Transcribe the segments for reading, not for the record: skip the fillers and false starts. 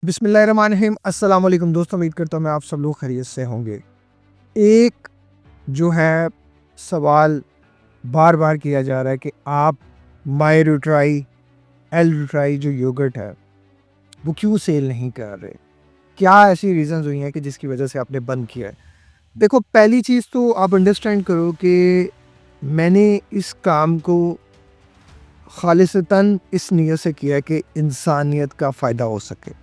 बिस्मिल्लाहिर्रहमानिर्रहीम। अस्सलाम वालेकुम दोस्तों, उम्मीद करता हूँ मैं आप सब लोग खैरियत से होंगे। एक जो है सवाल बार बार किया जा रहा है कि आप माई न्यूट्राई एल न्यूट्राई जो योगर्ट है वो क्यों सेल नहीं कर रहे। क्या ऐसी रीज़न्स हुई हैं कि जिसकी वजह से आपने बंद किया है। देखो, पहली चीज़ तो आप अंडरस्टैंड करो कि मैंने इस काम को खालिसतन इस नीयत से किया है कि इंसानियत का फ़ायदा हो सके।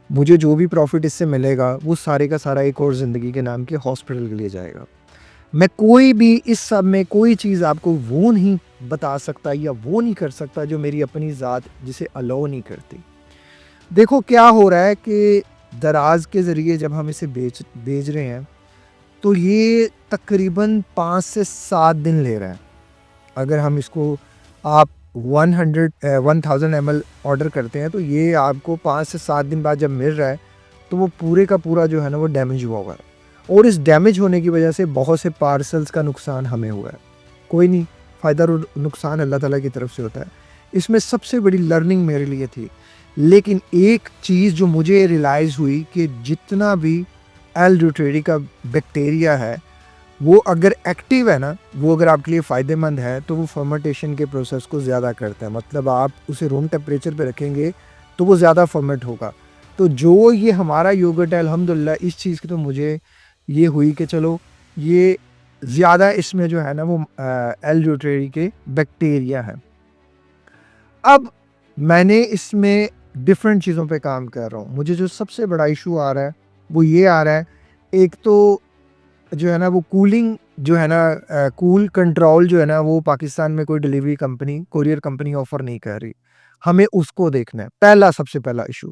मुझे जो भी प्रॉफिट इससे मिलेगा वो सारे का सारा एक और ज़िंदगी के नाम के हॉस्पिटल के लिए जाएगा। मैं कोई भी इस सब में कोई चीज़ आपको वो नहीं बता सकता या वो नहीं कर सकता जो मेरी अपनी ज़ात जिसे अलाउ नहीं करती। देखो क्या हो रहा है कि दराज के ज़रिए जब हम इसे बेच रहे हैं तो ये तकरीबन 5 से 7 दिन ले रहा है। अगर हम इसको आप 1000 ml ऑर्डर करते हैं तो ये आपको 5 से 7 दिन बाद जब मिल रहा है तो वो पूरे का पूरा जो है ना वो डैमेज हुआ हुआ है, और इस डैमेज होने की वजह से बहुत से पार्सल्स का नुकसान हमें हुआ है। कोई नहीं, फ़ायदा और नुकसान अल्लाह ताला की तरफ से होता है। इसमें सबसे बड़ी लर्निंग मेरे लिए थी, लेकिन एक चीज़ जो मुझे रियलाइज़ हुई कि जितना भी एल ड्यूटेरी का बैक्टीरिया है वो अगर एक्टिव है ना, वो अगर आपके लिए फ़ायदेमंद है तो वो फर्मेंटेशन के प्रोसेस को ज़्यादा करता है। मतलब आप उसे रूम टेम्परेचर पे रखेंगे तो वो ज़्यादा फर्मेंट होगा। तो जो ये हमारा योगर्ट है, अल्हम्दुलिल्लाह इस चीज़ की तो मुझे ये हुई कि चलो ये ज़्यादा इसमें जो है ना वो एल ड्यूटेरी के बैक्टीरिया है। अब मैंने इसमें डिफरेंट चीज़ों पे काम कर रहा हूँ। मुझे जो सबसे बड़ा इशू आ रहा है वो ये आ रहा है, एक तो जो है ना वो कूलिंग जो है ना कूल कंट्रोल जो है ना वो पाकिस्तान में कोई delivery company, courier company offer नहीं कर रही। हमें उसको देखना है, पहला सबसे पहला इशू।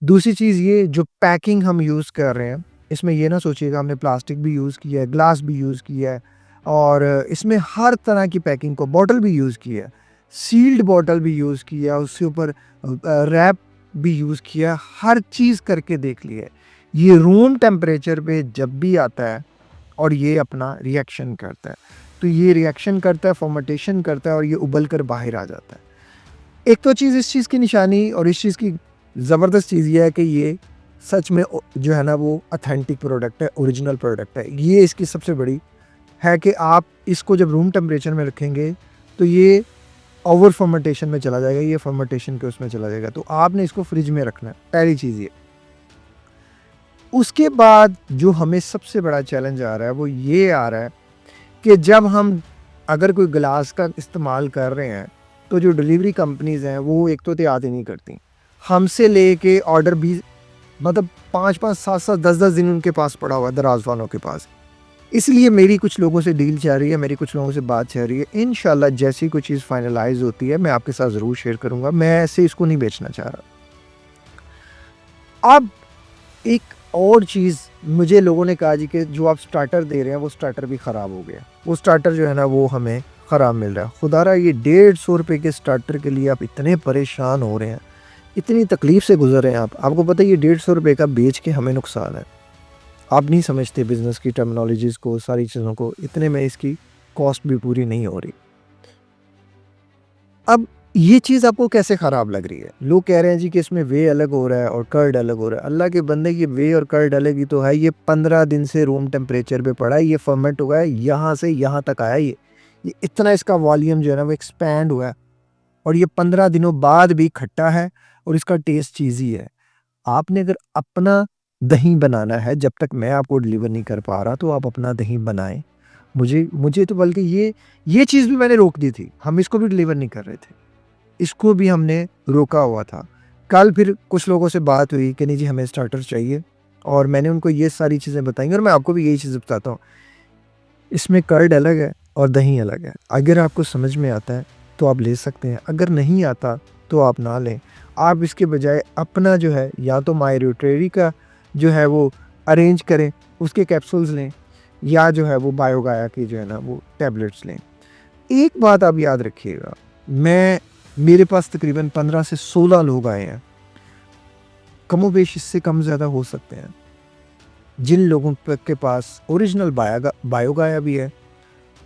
दूसरी चीज़ ये जो पैकिंग हम यूज़ कर रहे हैं, इसमें ये ना सोचिएगा हमने प्लास्टिक भी यूज़ किया है, ग्लास भी यूज़ किया है, और इसमें हर तरह की पैकिंग को बॉटल भी यूज़ की है, सील्ड बॉटल भी यूज़ किया, उसके ऊपर रैप भी यूज़ किया, हर चीज़ करके देख ली है। ये रूम टेम्परेचर पे जब भी आता है और ये अपना रिएक्शन करता है, तो ये रिएक्शन करता है, फर्मेंटेशन करता है और ये उबल कर बाहर आ जाता है। एक तो चीज़ इस चीज़ की निशानी और इस चीज़ की ज़बरदस्त चीज़ ये है कि ये सच में जो है ना वो ऑथेंटिक प्रोडक्ट है, ओरिजिनल प्रोडक्ट है। ये इसकी सबसे बड़ी है कि आप इसको जब रूम टेम्परेचर में रखेंगे तो ये ओवर फर्मेंटेशन में चला जाएगा, ये फर्मेंटेशन के उसमें चला जाएगा, तो आपने इसको फ्रिज में रखना है, पहली चीज़ ये। उसके बाद जो हमें सबसे बड़ा चैलेंज आ रहा है वो ये आ रहा है कि जब हम अगर कोई गिलास का इस्तेमाल कर रहे हैं तो जो डिलीवरी कंपनीज़ हैं वो एक तो एहतियात ही नहीं करती। हमसे लेके ऑर्डर भी मतलब 5-5, 7-7, 10-10 दिन उनके पास पड़ा हुआ है, दराज़ वालों के पास। इसलिए मेरी कुछ लोगों से डील चल रही है, मेरी कुछ लोगों से बात चल रही है। इंशाल्लाह जैसी कोई चीज़ फाइनलाइज़ होती है मैं आपके साथ ज़रूर शेयर करूँगा। मैं ऐसे इसको नहीं बेचना चाह रहा। अब एक और चीज़ मुझे लोगों ने कहा जी कि जो आप स्टार्टर दे रहे हैं वो स्टार्टर भी ख़राब हो गया। वो स्टार्टर जो है ना वो हमें ख़राब मिल रहा है। खुदारा ये 150 रुपए के स्टार्टर के लिए आप इतने परेशान हो रहे हैं, इतनी तकलीफ़ से गुज़र रहे हैं आप। आपको पता है ये 150 रुपए का बेच के हमें नुकसान है। आप नहीं समझते बिज़नेस की टर्मिनोलॉजीज़ को, सारी चीज़ों को, इतने में इसकी कॉस्ट भी पूरी नहीं हो रही। अब ये चीज़ आपको कैसे ख़राब लग रही है? लोग कह रहे हैं जी कि इसमें वे अलग हो रहा है और कर्ड अलग हो रहा है। अल्लाह के बंदे, ये वे और कर्ड अलग ही तो है। ये 15 दिन से रूम टेम्परेचर पे पड़ा है, ये फर्मेंट हुआ है, यहाँ से यहाँ तक आया ये। ये इतना इसका वॉल्यूम जो है ना वो एक्सपैंड हुआ है, और ये 15 दिनों बाद भी खट्टा है और इसका टेस्ट चीज़ी है। आपने अगर अपना दही बनाना है, जब तक मैं आपको डिलीवर नहीं कर पा रहा तो आप अपना दही बनाएँ। मुझे मुझे तो बल्कि ये चीज़ भी मैंने रोक दी थी। हम इसको भी डिलीवर नहीं कर रहे थे। इसको भी हमने रोका हुआ था। कल फिर कुछ लोगों से बात हुई कि नहीं जी हमें स्टार्टर चाहिए, और मैंने उनको ये सारी चीज़ें बताई और मैं आपको भी यही चीज़ बताता हूँ। इसमें कर्ड अलग है और दही अलग है। अगर आपको समझ में आता है तो आप ले सकते हैं, अगर नहीं आता तो आप ना लें। आप इसके बजाय अपना जो है या तो माय न्यूट्रेरी का जो है वो अरेंज करें, उसके कैप्सूल्स लें, या जो है वो बायोगाया की जो है ना वो टैबलेट्स लें। एक बात आप याद रखिएगा, मेरे पास तकरीबन 15 से 16 लोग आए हैं, कमोबेश इससे कम ज़्यादा हो सकते हैं, जिन लोगों के पास ओरिजिनल बायोगाया भी है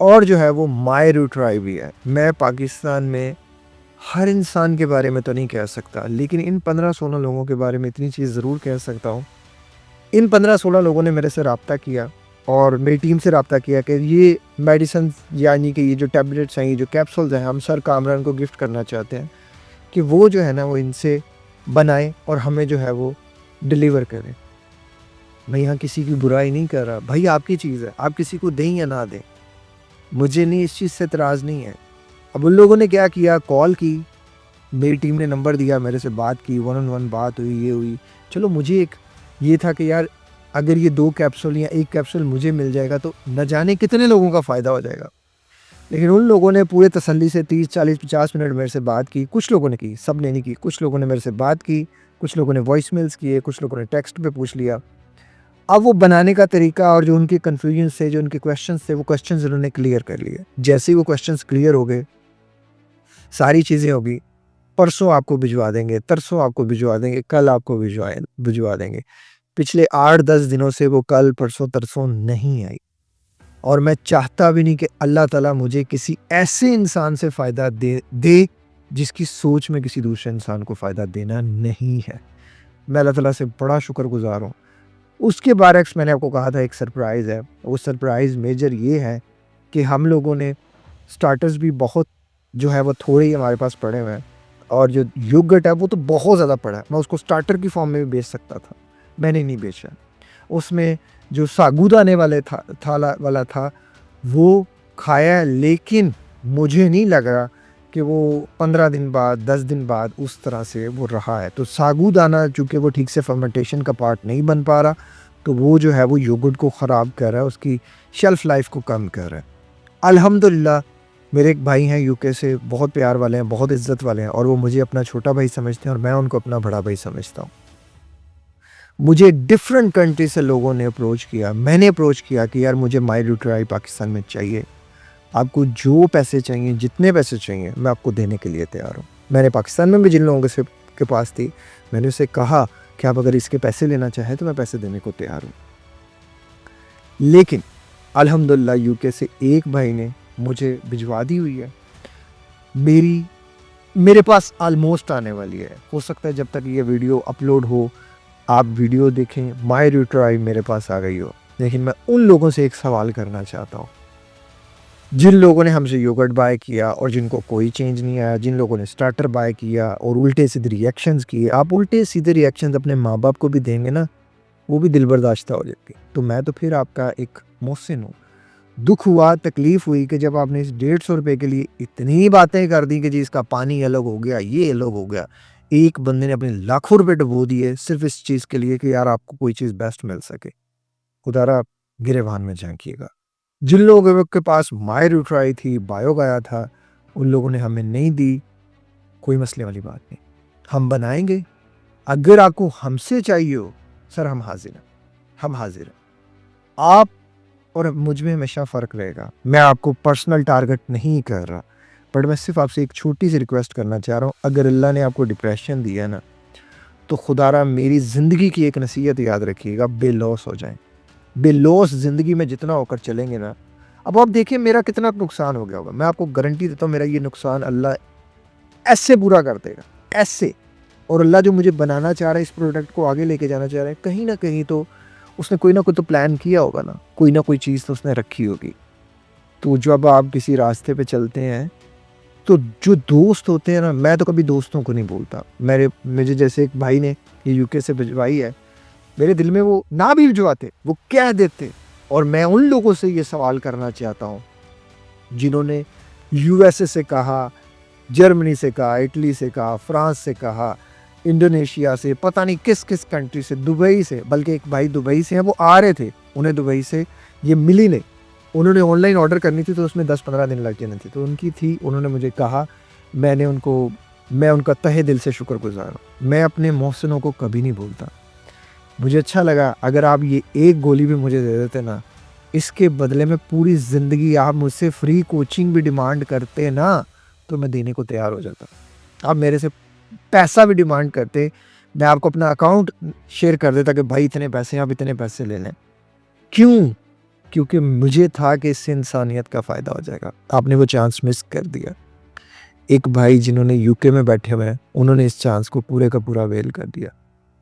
और जो है वो माय न्यूट्राई भी है। मैं पाकिस्तान में हर इंसान के बारे में तो नहीं कह सकता, लेकिन इन 15-16 लोगों के बारे में इतनी चीज़ ज़रूर कह सकता हूँ। इन 15-16 लोगों ने मेरे से राब्ता किया और मेरी टीम से राब्ता किया कि ये मेडिसिन यानी कि ये जो टैबलेट्स हैं, ये जो कैप्सूल्स हैं, हम सर कामरान को गिफ्ट करना चाहते हैं कि वो जो है ना वो इनसे बनाए और हमें जो है वो डिलीवर करें। मैं यहाँ किसी की बुराई नहीं कर रहा, भाई आपकी चीज़ है, आप किसी को दें या ना दें, मुझे नहीं इस चीज़ से एतराज़ नहीं है। अब उन लोगों ने क्या किया, कॉल की, मेरी टीम ने नंबर दिया, मेरे से बात की, वन ऑन वन बात हुई, ये हुई। चलो मुझे एक ये था कि यार अगर ये 2 कैप्सूल या 1 कैप्सूल मुझे मिल जाएगा तो न जाने कितने लोगों का फ़ायदा हो जाएगा। लेकिन उन लोगों ने पूरे तसल्ली से 30, 40, 50 मिनट मेरे से बात की। कुछ लोगों ने की, सब ने नहीं की। कुछ लोगों ने मेरे से बात की, कुछ लोगों ने वॉइसमेल्स किए, कुछ लोगों ने टेक्स्ट पे पूछ लिया। अब वो बनाने का तरीका और जो उनके कन्फ्यूजन्स थे, जो उनके क्वेश्चन्स थे, वो क्वेश्चन्स उन्होंने क्लियर कर लिए। जैसे ही वो क्वेश्चन्स क्लियर हो गए, सारी चीज़ें हो गई, परसों आपको भिजवा देंगे, तरसों आपको भिजवा देंगे, कल आपको भिजवा देंगे। पिछले 8-10 दिनों से वो कल, परसों, तरसों नहीं आई और मैं चाहता भी नहीं कि अल्लाह ताला मुझे किसी ऐसे इंसान से फ़ायदा दे जिसकी सोच में किसी दूसरे इंसान को फ़ायदा देना नहीं है। मैं अल्लाह ताला से बड़ा शुक्रगुज़ार हूँ। उसके बारक्स मैंने आपको कहा था एक सरप्राइज़ है। वो सरप्राइज़ मेजर ये है कि हम लोगों ने स्टार्टर्स भी बहुत जो है वो थोड़े ही हमारे पास पड़े हुए हैं और जो योगर्ट है वो तो बहुत ज़्यादा पड़ा है। मैं उसको स्टार्टर की फॉर्म में भी बेच सकता था, मैंने नहीं बेचा। उसमें जो साबूदाने वाला था वो खाया, लेकिन मुझे नहीं लगा कि वो 15 दिन बाद, 10 दिन बाद उस तरह से वो रहा है। तो साबूदाना चूँकि वो ठीक से फर्मेंटेशन का पार्ट नहीं बन पा रहा, तो वो जो है वो योगर्ट को ख़राब कर रहा है, उसकी शेल्फ़ लाइफ़ को कम कर रहा है। अल्हम्दुलिल्लाह मेरे एक भाई हैं यूके से, बहुत प्यार वाले हैं, बहुत इज़्ज़त वाले हैं और वो मुझे अपना छोटा भाई समझते हैं और मैं उनको अपना बड़ा भाई समझता हूँ। मुझे डिफरेंट कंट्री से लोगों ने अप्रोच किया, मैंने अप्रोच किया कि यार मुझे मायरूट्राई पाकिस्तान में चाहिए। आपको जो पैसे चाहिए, जितने पैसे चाहिए, मैं आपको देने के लिए तैयार हूँ। मैंने पाकिस्तान में भी जिन लोगों के पास थी, मैंने उससे कहा कि आप अगर इसके पैसे लेना चाहें तो मैं पैसे देने को तैयार हूँ। लेकिन अल्हम्दुलिल्लाह यूके से एक भाई ने मुझे भिजवा दी हुई है। मेरे पास ऑलमोस्ट आने वाली है। हो सकता है जब तक ये वीडियो अपलोड हो, आप वीडियो देखें, मायरूट्राई मेरे पास आ गई हो। लेकिन मैं उन लोगों से एक सवाल करना चाहता हूँ, जिन लोगों ने हमसे योगर्ट बाय किया और जिनको कोई चेंज नहीं आया, जिन लोगों ने स्टार्टर बाय किया और उल्टे-सीधे रिएक्शंस किए। आप उल्टे-सीधे रिएक्शंस अपने माँ-बाप को भी देंगे ना, वो भी दिल बर्दाश्ता हो जाएगी। तो मैं तो फिर आपका एक मोहसिन हूँ। दुःख हुआ, तकलीफ़ हुई कि जब आपने इस ₹150 के लिए इतनी बातें कर दी कि जी इसका पानी अलग हो गया, ये अलग हो गया। एक बंदे ने अपने लाखों रुपए डुबो दिए सिर्फ़ इस चीज़ के लिए कि यार आपको कोई चीज़ बेस्ट मिल सके। खुदारा आप गिरेबान में झाँकिएगा। जिन लोगों के पास मायरूट्राई थी, बायोगाया था, उन लोगों ने हमें नहीं दी, कोई मसले वाली बात नहीं। हम बनाएँगे, अगर आपको हमसे चाहिए हो, सर हम हाज़िर हैं, हम हाज़िर हैं। आप और मुझ में हमेशा फ़र्क रहेगा। मैं आपको पर्सनल टारगेट नहीं कर रहा, बट मैं सिर्फ़ आपसे एक छोटी-सी रिक्वेस्ट करना चाह रहा हूँ, अगर अल्लाह ने आपको डिप्रेशन दिया है ना, तो खुदारा मेरी ज़िंदगी की एक नसीहत याद रखिएगा, बेलौस हो जाएँ। बेलौस ज़िंदगी में जितना होकर चलेंगे ना, अब आप देखिए मेरा कितना नुकसान हो गया होगा। मैं आपको गारंटी देता हूँ मेरा ये नुकसान अल्लाह ऐसे पूरा कर देगा, ऐसे। और अल्लाह जो मुझे बनाना चाह रहा है, इस प्रोडक्ट को आगे लेके जाना चाह रहा है, कहीं न कहीं तो उसने कोई ना कोई तो प्लान किया होगा ना, कोई ना कोई चीज़ तो उसने रखी होगी। तो जब आप किसी रास्ते पे चलते हैं, तो जो दोस्त होते हैं ना, मैं तो कभी दोस्तों को नहीं बोलता। मुझे जैसे एक भाई ने ये यूके से भिजवाई है, मेरे दिल में वो ना भी भिजवाते, वो कह देते और मैं उन लोगों से ये सवाल करना चाहता हूँ, जिन्होंने यूएसए से कहा, जर्मनी से कहा, इटली से कहा, फ्रांस से कहा, इंडोनेशिया से, पता नहीं किस-किस कंट्री से, दुबई से, बल्कि एक भाई दुबई से हैं, वो आ रहे थे, उन्हें दुबई से ये मिली नहीं। उन्होंने ऑनलाइन ऑर्डर करनी थी तो उसमें 10-15 दिन लग जाने थे, तो उनकी थी, उन्होंने मुझे कहा, मैं उनका तहे दिल से शुक्रगुज़ार हूँ। मैं अपने मोहसिनों को कभी नहीं भूलता। मुझे अच्छा लगा अगर आप ये एक गोली भी मुझे दे देते ना, इसके बदले में पूरी ज़िंदगी आप मुझसे फ्री कोचिंग भी डिमांड करते ना, तो मैं देने को तैयार हो जाता। आप मेरे से पैसा भी डिमांड करते, मैं आपको अपना अकाउंट शेयर कर देता कि भाई इतने पैसे हैं, आप इतने पैसे ले लें। क्यों? क्योंकि मुझे था कि इससे इंसानियत का फ़ायदा हो जाएगा। आपने वो चांस मिस कर दिया। एक भाई जिन्होंने यूके में बैठे हुए हैं, उन्होंने इस चांस को पूरे का पूरा अवेल कर दिया।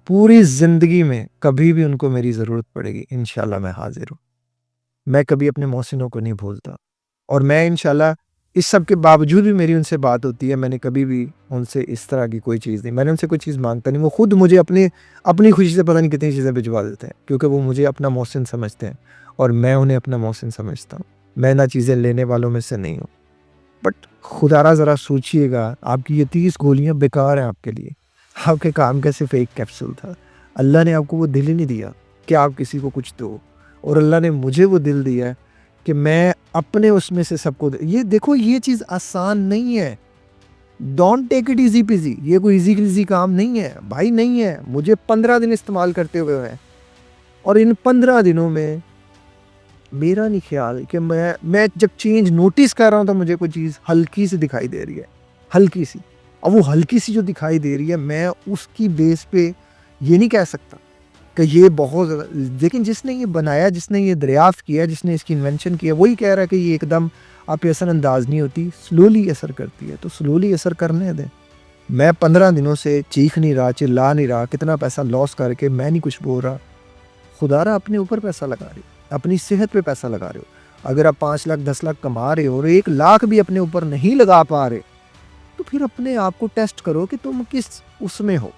पूरी ज़िंदगी में कभी भी उनको मेरी ज़रूरत पड़ेगी, इंशाल्लाह मैं हाज़िर हूँ। मैं कभी अपने मोहसिनों को नहीं भूलता और मैं इंशाल्लाह इस सब के बावजूद भी मेरी उनसे बात होती है। मैंने कभी भी उनसे इस तरह की कोई चीज़ नहीं, मैंने उनसे कोई चीज़ माँगता नहीं। वो खुद मुझे अपनी खुशी से पता नहीं कितनी चीज़ें भिजवा देते हैं, क्योंकि वो मुझे अपना मोहसिन समझते हैं और मैं उन्हें अपना मोहसिन समझता हूँ। मैं ना चीज़ें लेने वालों में से नहीं हूँ। बट खुदारा ज़रा सोचिएगा, आपकी ये 30 गोलियाँ बेकार हैं आपके लिए। आपके काम का सिर्फ़ एक कैप्सूल था। अल्लाह ने आपको वो दिल ही नहीं दिया कि आप किसी को कुछ दो, और अल्लाह ने मुझे वो दिल दिया है कि मैं अपने उसमें से सबको ये देखो, ये चीज़ आसान नहीं है। Don't take it easy peasy. ये कोई ईज़ी काम नहीं है भाई, नहीं है। मुझे 15 दिन इस्तेमाल करते हुए हैं और इन 15 दिनों में मेरा नहीं ख्याल कि मैं जब चेंज नोटिस कर रहा हूँ तो मुझे कोई चीज़ हल्की सी दिखाई दे रही है, हल्की सी। अब वो हल्की सी जो दिखाई दे रही है, मैं उसकी बेस पे ये नहीं कह सकता कि ये बहुत ज़्यादा, लेकिन जिसने ये बनाया, जिसने ये दरियाफ्त किया, जिसने इसकी इन्वेंशन किया, वही कह रहा है कि ये एकदम आप पे असरअंदाज नहीं होती, स्लोली असर करती है। तो स्लोली असर करने दें। मैं 15 दिनों से चीख नहीं रहा, चिल्ला नहीं रहा, कितना पैसा लॉस करके मैं नहीं कुछ बोल रहा। खुदारा अपने ऊपर पैसा लगा रहे हो, अपनी सेहत पे पैसा लगा रहे हो। अगर आप 5 लाख 10 लाख कमा रहे हो और 1 लाख भी अपने ऊपर नहीं लगा पा रहे, तो फिर अपने आप को टेस्ट करो कि तुम किस उसमें हो।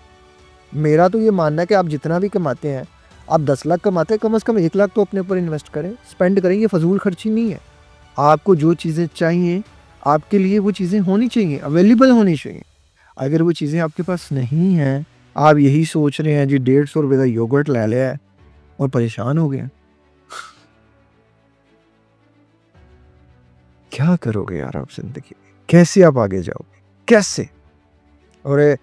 मेरा तो ये मानना है कि आप जितना भी कमाते हैं, आप 10 लाख कमाते हैं, कम से कम 1 लाख तो अपने ऊपर इन्वेस्ट करें, स्पेंड करें। ये फजूल खर्ची नहीं है। आपको जो चीज़ें चाहिए, आपके लिए वो चीज़ें होनी चाहिए, अवेलेबल होनी चाहिए। अगर वो चीज़ें आपके पास नहीं हैं, आप यही सोच रहे हैं जी 150 रुपये का योगर्ट ले लिया है और परेशान हो गए हैं। क्या करोगे यार आप ज़िंदगी में? कैसे आप आगे जाओगे? कैसे? और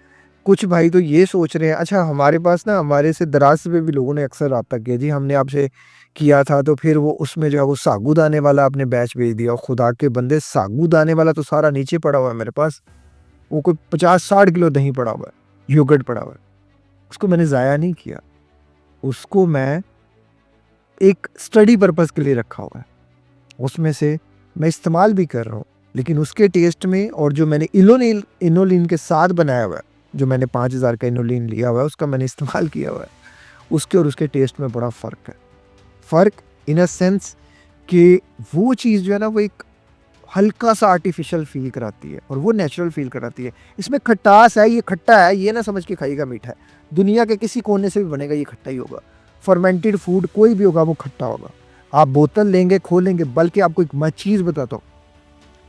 कुछ भाई तो ये सोच रहे हैं, अच्छा हमारे पास ना, हमारे से दराज़ पे भी लोगों ने अक्सर राब्ता किया, जी हमने आपसे किया था तो फिर वो उसमें जो है वो सागूदाने वाला आपने बैच भेज दिया। खुदा के बंदे, सागूदाने वाला तो सारा नीचे पड़ा हुआ है मेरे पास। वो कोई 50-60 किलो दही पड़ा हुआ है, योगर्ट पड़ा हुआ है। उसको मैंने ज़ाया नहीं किया। उसको मैं एक स्टडी पर्पज़ के लिए रखा हुआ है। उसमें से मैं इस्तेमाल भी कर रहा हूँ, लेकिन उसके टेस्ट में और जो मैंने इनोलिन के साथ बनाया हुआ है, जो मैंने 5000 का इनोलिन लिया हुआ है, उसका मैंने इस्तेमाल किया हुआ है, उसके और उसके टेस्ट में बड़ा फ़र्क है। फ़र्क इन अ सेंस कि वो चीज़ जो है ना, वो एक हल्का-सा आर्टिफ़िशियल फ़ील कराती है और वो नेचुरल फ़ील कराती है। इसमें खटास है, ये खट्टा है, ये ना समझ के खाइएगा मीठा है। दुनिया के किसी कोने से भी बनेगा, ये खट्टा ही होगा। फर्मेंटेड फूड कोई भी होगा, वो खट्टा होगा। आप बोतल लेंगे, खोलेंगे, बल्कि आपको एक मैं चीज़ बताता हूँ,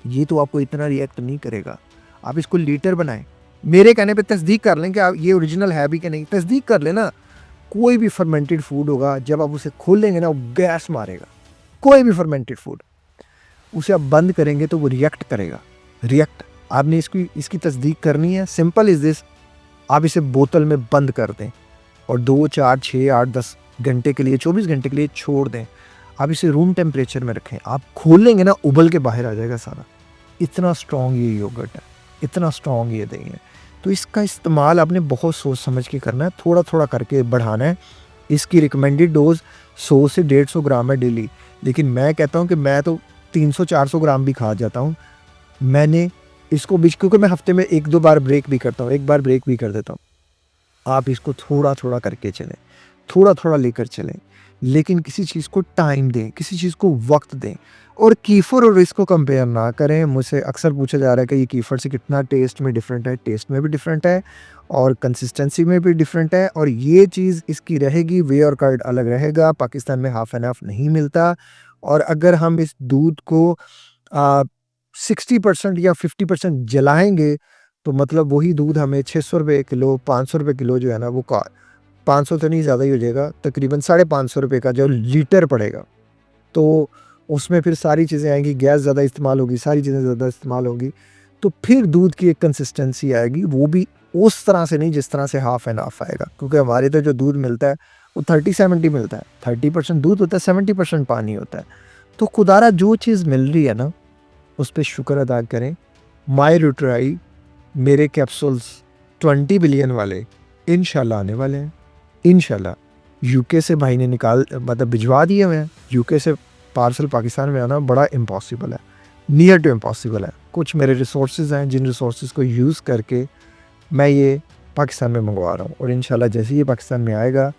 ये तो आपको इतना रिएक्ट नहीं करेगा। आप इसको लीटर बनाएँ। मेरे कहने पे तस्दीक कर लें कि आप ये ओरिजिनल है भी कि नहीं, तस्दीक कर लें ना। कोई भी फर्मेंटेड फूड होगा, जब आप उसे खोलेंगे ना, वो गैस मारेगा। कोई भी फर्मेंटेड फूड, उसे आप बंद करेंगे तो वो रिएक्ट करेगा। रिएक्ट, आपने इसकी तस्दीक करनी है। सिंपल इज़ दिस, आप इसे बोतल में बंद कर दें और 2, 4, 6, 8, 10 घंटे के लिए, 24 घंटे के लिए छोड़ दें। आप इसे रूम टेम्परेचर में रखें। आप खोलेंगे ना, उबल के बाहर आ जाएगा सारा। इतना स्ट्रॉन्ग ये योगर्ट है, इतना स्ट्रॉन्ग ये दही है। तो इसका इस्तेमाल आपने बहुत सोच समझ के करना है, थोड़ा-थोड़ा करके बढ़ाना है। इसकी रिकमेंडेड डोज़ 100 से 150 ग्राम है डेली, लेकिन मैं कहता हूँ कि मैं तो 300-400 ग्राम भी खा जाता हूँ। मैंने इसको बीच, क्योंकि मैं हफ्ते में 1-2 बार ब्रेक भी करता हूँ, 1 बार ब्रेक भी कर देता हूँ। आप इसको थोड़ा-थोड़ा करके चलें, थोड़ा-थोड़ा लेकर चलें, लेकिन किसी चीज़ को टाइम दें, किसी चीज़ को वक़्त दें। और कीफ़र और इसको कंपेयर ना करें। मुझसे अक्सर पूछा जा रहा है कि ये कीफ़र से कितना टेस्ट में डिफ़रेंट है। टेस्ट में भी डिफ़रेंट है और कंसिस्टेंसी में भी डिफ़रेंट है, और ये चीज़ इसकी रहेगी, वे और कर्ड अलग रहेगा। पाकिस्तान में हाफ़ एंड हाफ़ नहीं मिलता। और अगर हम इस दूध को 60% या 50% जलाएँगे, तो मतलब वही दूध हमें 600 रुपए किलो, 500 रुपए किलो जो है ना, वो 500 तो नहीं, ज़्यादा ही हो जाएगा, तकरीबन 550 रुपए का जो लीटर पड़ेगा। तो उसमें फिर सारी चीज़ें आएँगी, गैस ज़्यादा इस्तेमाल होगी, सारी चीज़ें ज़्यादा इस्तेमाल होंगी, तो फिर दूध की एक कंसिस्टेंसी आएगी, वो भी उस तरह से नहीं जिस तरह से हाफ़ एंड हाफ़ आएगा। क्योंकि हमारे तो जो दूध मिलता है वो 30-70 मिलता है, 30% दूध होता है, 70% पानी होता है। तो खुदारा जो चीज़ मिल रही है ना, उस पे शुक्र अदा करें। माय न्यूट्राई, मेरे कैप्सूल्स 20 बिलियन वाले इंशाल्लाह आने वाले हैं, इंशाल्लाह। यूके से भाई ने मतलब भिजवा दिए हुए हैं। यूके से पार्सल पाकिस्तान में आना बड़ा इम्पॉसिबल है, नियर टू इम्पॉसिबल है। कुछ मेरे रिसोर्सेज हैं जिन रिसोर्सेज को यूज़ करके मैं ये पाकिस्तान में मंगवा रहा हूँ, और इंशाल्लाह जैसे ये पाकिस्तान में आएगा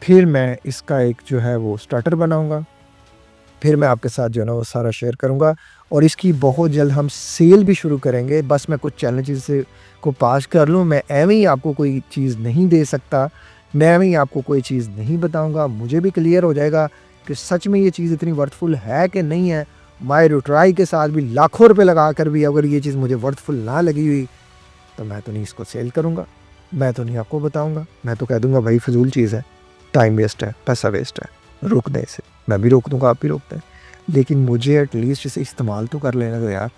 फिर मैं इसका एक जो है वो स्टार्टर बनाऊँगा, फिर मैं आपके साथ जो है ना वो सारा शेयर करूँगा, और इसकी बहुत जल्द हम सेल भी शुरू करेंगे। बस मैं कुछ चैलेंजेस से को पास कर लूँ। मैं एवं ही आपको कोई चीज़ नहीं दे सकता, मैं एवं ही आपको कोई चीज़ नहीं बताऊँगा। मुझे भी क्लियर हो जाएगा कि सच में ये चीज़ इतनी वर्थफुल है कि नहीं है। माय ट्राई के साथ भी लाखों रुपए लगा कर भी अगर ये चीज़ मुझे वर्थफुल ना लगी हुई तो मैं तो नहीं इसको सेल करूँगा, मैं तो नहीं आपको बताऊँगा। मैं तो कह दूँगा भाई फ़िज़ूल चीज़ है, टाइम वेस्ट है, पैसा वेस्ट है, रोक दें इसे। मैं भी रोक दूँगा, आप भी रोक दें। लेकिन मुझे एटलीस्ट इसे इस्तेमाल तो कर लेने दो यार,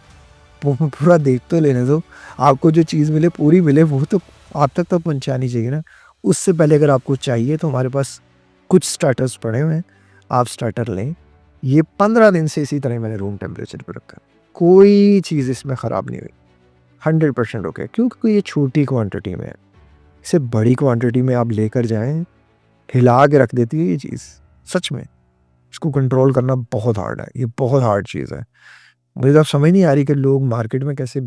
पूरा देख तो लेने दो। आपको जो चीज़ मिले पूरी मिले वो तो आप तक तो पहुँचानी चाहिए ना। उससे पहले अगर आपको चाहिए तो हमारे पास कुछ स्टार्टर्स पड़े हुए हैं, आप स्टार्टर लें। ये 15 दिन से इसी तरह मैंने रूम टेम्परेचर पे रखा है, कोई चीज़ इसमें ख़राब नहीं हुई, 100% ओके, क्योंकि ये छोटी क्वांटिटी में है। इसे बड़ी क्वांटिटी में आप लेकर जाएँ, हिला के रख देती है ये चीज़, सच में। इसको कंट्रोल करना बहुत हार्ड है, ये बहुत हार्ड चीज़ है। मुझे तो अब समझ नहीं आ रही कि लोग मार्केट में कैसे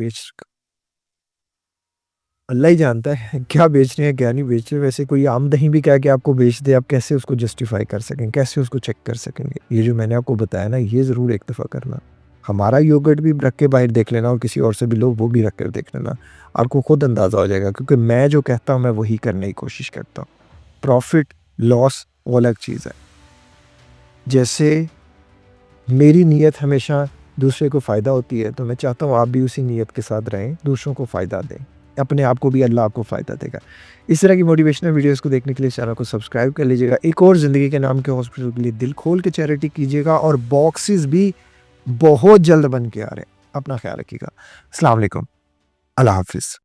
अल्लाह ही जानता है क्या बेच रहे हैं, क्या नहीं बेच रहे। वैसे कोई आम दही भी कह के आपको बेच दे, आप कैसे उसको जस्टिफ़ाई कर सकें, कैसे उसको चेक कर सकेंगे? ये जो मैंने आपको बताया ना, ये ज़रूर एक दफ़ा करना। हमारा योगर्ट भी रख के बाहर देख लेना, और किसी और से भी लो वो भी रख कर देख लेना। आपको खुद अंदाज़ा हो जाएगा, क्योंकि मैं जो कहता हूँ मैं वही करने की कोशिश करता हूँ। प्रॉफ़िट, लॉस वो अलग चीज़ है। जैसे मेरी नीयत हमेशा दूसरे को फ़ायदा होती है, तो मैं चाहता हूँ आप भी उसी नीयत के साथ रहें, दूसरों को फ़ायदा दें। अपने आप को भी अल्लाह आपको फ़ायदा देगा। इस तरह की मोटिवेशनल वीडियोज़ को देखने के लिए चैनल को सब्सक्राइब कर लीजिएगा। एक और ज़िंदगी के नाम के हॉस्पिटल के लिए दिल खोल के चैरिटी कीजिएगा, और बॉक्सेस भी बहुत जल्द बन के आ रहे हैं। अपना ख़्याल रखिएगा। अस्सलाम वालेकुम। अल्लाह हाफ़िज़।